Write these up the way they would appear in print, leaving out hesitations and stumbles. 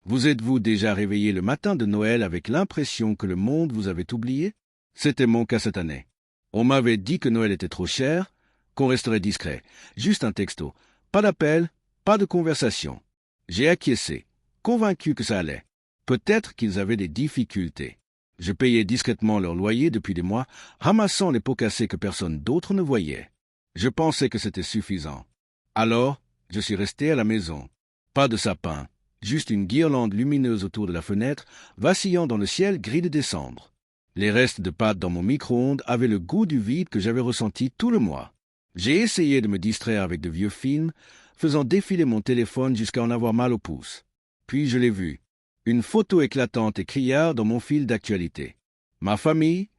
Vous êtes-vous déjà réveillé le matin de Noël avec l'impression que le monde vous avait oublié? C'était mon cas cette année. On m'avait dit que Noël était trop cher, qu'on resterait discret. Juste un texto. Pas d'appel, pas de conversation. J'ai acquiescé, convaincu que ça allait. Peut-être qu'ils avaient des difficultés. Je payais discrètement leur loyer depuis des mois, ramassant les pots cassés que personne d'autre ne voyait. Je pensais que c'était suffisant. Alors, je suis resté à la maison. Pas de sapin, juste une guirlande lumineuse autour de la fenêtre, vacillant dans le ciel gris de décembre. Les restes de pâtes dans mon micro-ondes avaient le goût du vide que j'avais ressenti tout le mois. J'ai essayé de me distraire avec de vieux films, faisant défiler mon téléphone jusqu'à en avoir mal au pouce. Puis je l'ai vu. Une photo éclatante et criarde dans mon fil d'actualité. Ma famille,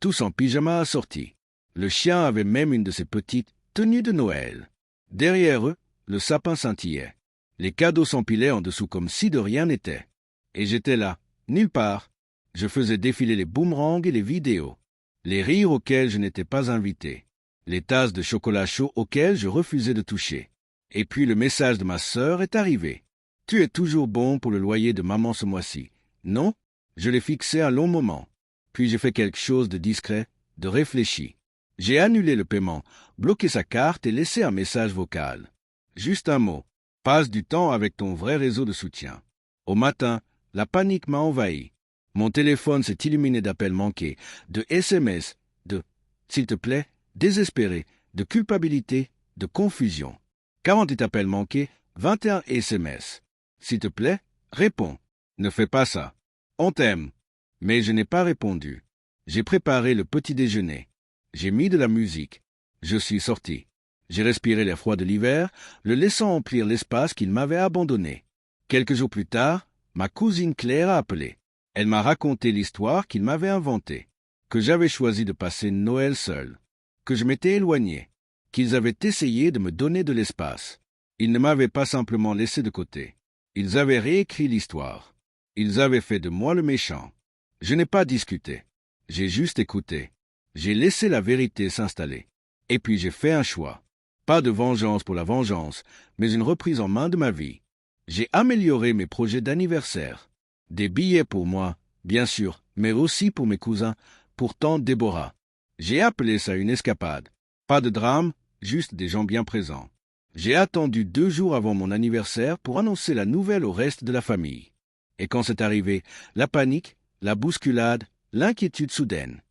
tous en pyjama assortis. Le chien avait même une de ses petites tenues de Noël. Derrière eux, le sapin scintillait. Les cadeaux s'empilaient en dessous comme si de rien n'était. Et j'étais là, nulle part. Je faisais défiler les boomerangs et les vidéos. Les rires auxquels je n'étais pas invité. Les tasses de chocolat chaud auxquelles je refusais de toucher. Et puis le message de ma sœur est arrivé. « Tu es toujours bon pour le loyer de maman ce mois-ci. » Non, je l'ai fixé un long moment. Puis j'ai fait quelque chose de discret, de réfléchi. J'ai annulé le paiement, bloqué sa carte et laissé un message vocal. Juste un mot. Passe du temps avec ton vrai réseau de soutien. Au matin, la panique m'a envahi. Mon téléphone s'est illuminé d'appels manqués, de SMS, de « s'il te plaît », désespéré, de culpabilité, de confusion. 48 appels manqués, 21 SMS. S'il te plaît, réponds. Ne fais pas ça. On t'aime. Mais je n'ai pas répondu. J'ai préparé le petit déjeuner. J'ai mis de la musique. Je suis sorti. J'ai respiré l'air froid de l'hiver, le laissant emplir l'espace qu'il m'avait abandonné. Quelques jours plus tard, ma cousine Claire a appelé. Elle m'a raconté l'histoire qu'il m'avait inventée, que j'avais choisi de passer Noël seul, que je m'étais éloigné, qu'ils avaient essayé de me donner de l'espace. Ils ne m'avaient pas simplement laissé de côté. Ils avaient réécrit l'histoire. Ils avaient fait de moi le méchant. Je n'ai pas discuté. J'ai juste écouté. J'ai laissé la vérité s'installer. Et puis j'ai fait un choix. Pas de vengeance pour la vengeance, mais une reprise en main de ma vie. J'ai amélioré mes projets d'anniversaire. Des billets pour moi, bien sûr, mais aussi pour mes cousins, pour tante Déborah. J'ai appelé ça une escapade. Pas de drame, juste des gens bien présents. J'ai attendu 2 jours avant mon anniversaire pour annoncer la nouvelle au reste de la famille. Et quand c'est arrivé, la panique, la bousculade, l'inquiétude soudaine.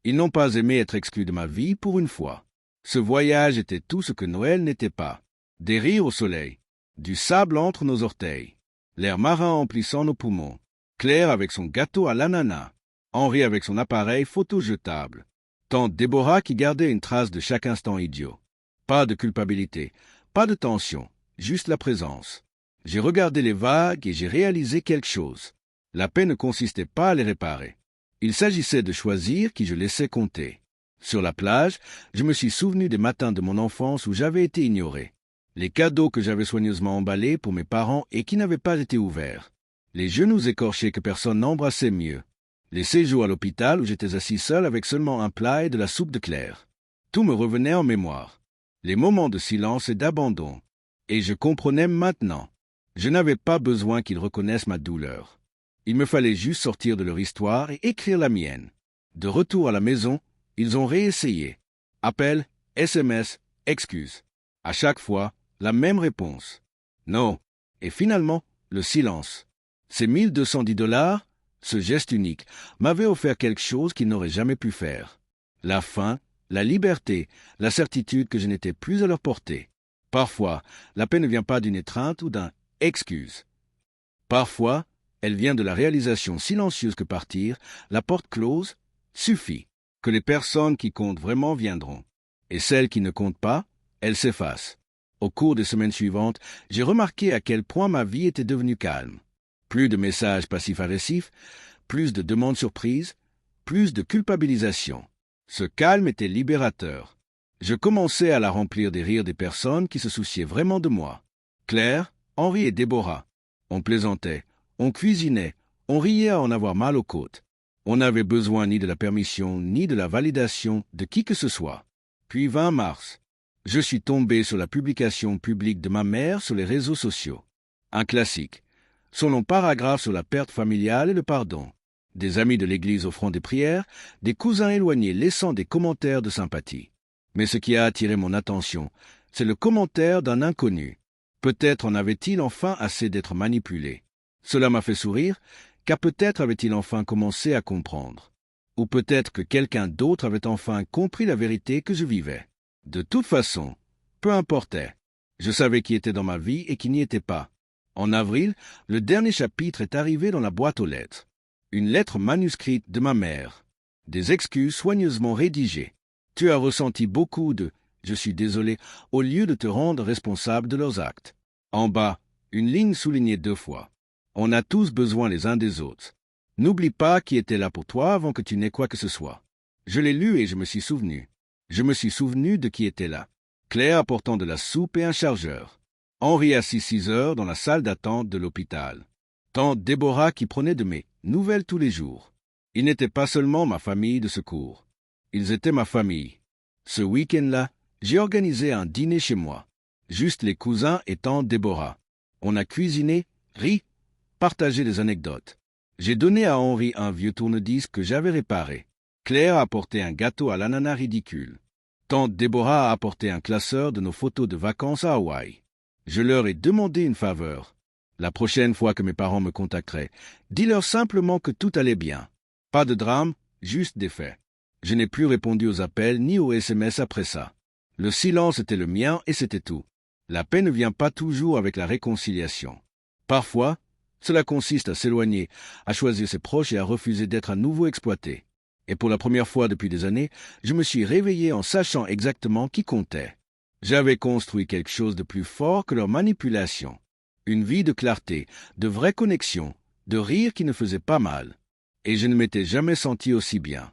Ils n'ont pas aimé être exclus de ma vie pour une fois. Ce voyage était tout ce que Noël n'était pas. Des rires au soleil, du sable entre nos orteils, l'air marin emplissant nos poumons, Claire avec son gâteau à l'ananas, Henri avec son appareil photo jetable, tante Déborah qui gardait une trace de chaque instant idiot. Pas de culpabilité, pas de tension, juste la présence. J'ai regardé les vagues et j'ai réalisé quelque chose. La paix ne consistait pas à les réparer. Il s'agissait de choisir qui je laissais compter. Sur la plage, je me suis souvenu des matins de mon enfance où j'avais été ignoré. Les cadeaux que j'avais soigneusement emballés pour mes parents et qui n'avaient pas été ouverts. Les genoux écorchés que personne n'embrassait mieux. Les séjours à l'hôpital où j'étais assis seul avec seulement un plat et de la soupe de Claire. Tout me revenait en mémoire. Les moments de silence et d'abandon. Et je comprenais maintenant. Je n'avais pas besoin qu'ils reconnaissent ma douleur. Il me fallait juste sortir de leur histoire et écrire la mienne. De retour à la maison, ils ont réessayé. Appel, SMS, excuses. À chaque fois, la même réponse. Non. Et finalement, le silence. Ces $1 210, ce geste unique, m'avaient offert quelque chose qu'ils n'auraient jamais pu faire. La faim, la liberté, la certitude que je n'étais plus à leur portée. Parfois, la paix ne vient pas d'une étreinte ou d'un « excuse ». Parfois, elle vient de la réalisation silencieuse que partir, la porte close, suffit, que les personnes qui comptent vraiment viendront. Et celles qui ne comptent pas, elles s'effacent. Au cours des semaines suivantes, j'ai remarqué à quel point ma vie était devenue calme. Plus de messages passifs-agressifs, plus de demandes surprises, plus de culpabilisation. Ce calme était libérateur. Je commençais à la remplir des rires des personnes qui se souciaient vraiment de moi. Claire, Henri et Déborah. On plaisantait, on cuisinait, on riait à en avoir mal aux côtes. On n'avait besoin ni de la permission, ni de la validation de qui que ce soit. Puis 20 mars, je suis tombé sur la publication publique de ma mère sur les réseaux sociaux. Un classique. Son long paragraphe sur la perte familiale et le pardon. Des amis de l'église offrant des prières, des cousins éloignés laissant des commentaires de sympathie. Mais ce qui a attiré mon attention, c'est le commentaire d'un inconnu. Peut-être en avait-il enfin assez d'être manipulé. Cela m'a fait sourire, car peut-être avait-il enfin commencé à comprendre. Ou peut-être que quelqu'un d'autre avait enfin compris la vérité que je vivais. De toute façon, peu importait. Je savais qui était dans ma vie et qui n'y était pas. En avril, le dernier chapitre est arrivé dans la boîte aux lettres. Une lettre manuscrite de ma mère. Des excuses soigneusement rédigées. Tu as ressenti beaucoup de « je suis désolé » au lieu de te rendre responsable de leurs actes. En bas, une ligne soulignée 2 fois. On a tous besoin les uns des autres. N'oublie pas qui était là pour toi avant que tu n'aies quoi que ce soit. Je l'ai lu et je me suis souvenu. Je me suis souvenu de qui était là. Claire apportant de la soupe et un chargeur. Henri assis 6 heures dans la salle d'attente de l'hôpital. Tante Déborah qui prenait de mes nouvelles tous les jours. Ils n'étaient pas seulement ma famille de secours. Ils étaient ma famille. Ce week-end-là, j'ai organisé un dîner chez moi. Juste les cousins et tante Déborah. On a cuisiné, ri, partagé des anecdotes. J'ai donné à Henri un vieux tourne-disque que j'avais réparé. Claire a apporté un gâteau à l'ananas ridicule. Tante Déborah a apporté un classeur de nos photos de vacances à Hawaï. Je leur ai demandé une faveur. La prochaine fois que mes parents me contacteraient, dis-leur simplement que tout allait bien. Pas de drame, juste des faits. Je n'ai plus répondu aux appels ni aux SMS après ça. Le silence était le mien et c'était tout. La paix ne vient pas toujours avec la réconciliation. Parfois, cela consiste à s'éloigner, à choisir ses proches et à refuser d'être à nouveau exploité. Et pour la première fois depuis des années, je me suis réveillé en sachant exactement qui comptait. J'avais construit quelque chose de plus fort que leur manipulation. Une vie de clarté, de vraie connexion, de rire qui ne faisait pas mal. Et je ne m'étais jamais senti aussi bien.